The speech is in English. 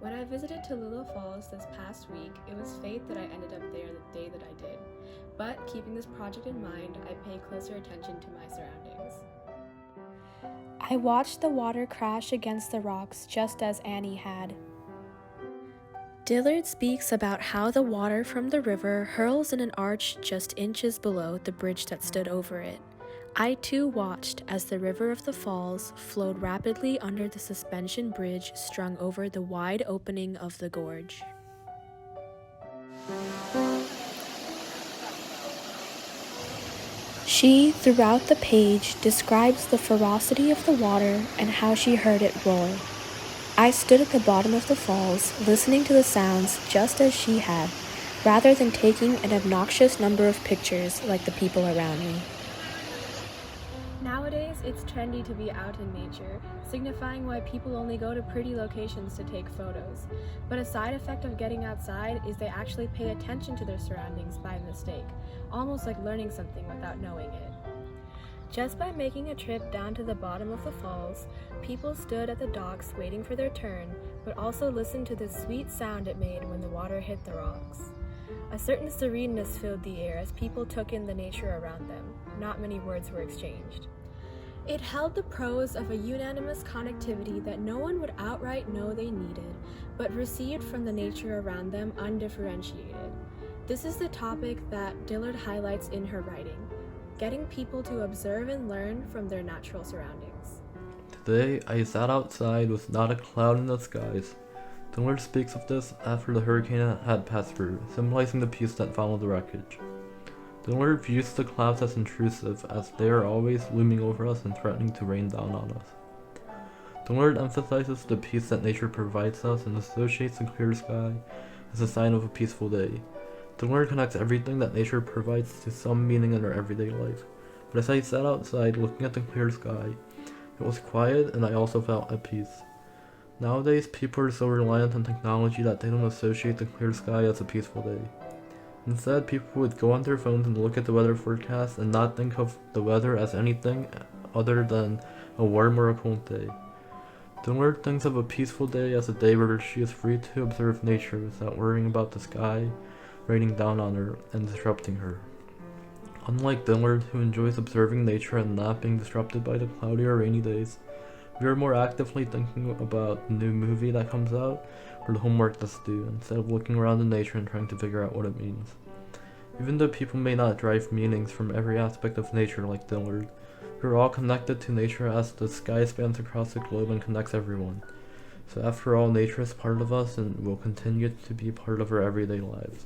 When I visited Tallulah Falls this past week, it was fate that I ended up there the day that I did. But keeping this project in mind, I pay closer attention to my surroundings. I watched the water crash against the rocks just as Annie had. Dillard speaks about how the water from the river hurls in an arch just inches below the bridge that stood over it. I too watched as the river of the falls flowed rapidly under the suspension bridge strung over the wide opening of the gorge. She, throughout the page, describes the ferocity of the water and how she heard it roar. I stood at the bottom of the falls, listening to the sounds just as she had, rather than taking an obnoxious number of pictures like the people around me. Nowadays, it's trendy to be out in nature, signifying why people only go to pretty locations to take photos. But a side effect of getting outside is they actually pay attention to their surroundings by mistake, almost like learning something without knowing it. Just by making a trip down to the bottom of the falls, people stood at the docks waiting for their turn, but also listened to the sweet sound it made when the water hit the rocks. A certain sereneness filled the air as people took in the nature around them. Not many words were exchanged. It held the prose of a unanimous connectivity that no one would outright know they needed, but received from the nature around them undifferentiated. This is the topic that Dillard highlights in her writing, getting people to observe and learn from their natural surroundings. Today, I sat outside with not a cloud in the skies. Dillard speaks of this after the hurricane had passed through, symbolizing the peace that followed the wreckage. Dillard views the clouds as intrusive, as they are always looming over us and threatening to rain down on us. Dillard emphasizes the peace that nature provides us and associates the clear sky as a sign of a peaceful day. Dillard connects everything that nature provides to some meaning in our everyday life. But as I sat outside looking at the clear sky, it was quiet and I also felt at peace. Nowadays, people are so reliant on technology that they don't associate the clear sky as a peaceful day. Instead, people would go on their phones and look at the weather forecast and not think of the weather as anything other than a warm or a cold day. Dillard thinks of a peaceful day as a day where she is free to observe nature without worrying about the sky raining down on her and disrupting her. Unlike Dillard, who enjoys observing nature and not being disrupted by the cloudy or rainy days, we are more actively thinking about the new movie that comes out or the homework that's due, instead of looking around in nature and trying to figure out what it means. Even though people may not derive meanings from every aspect of nature like Dillard, we're all connected to nature as the sky spans across the globe and connects everyone. So after all, nature is part of us and will continue to be part of our everyday lives.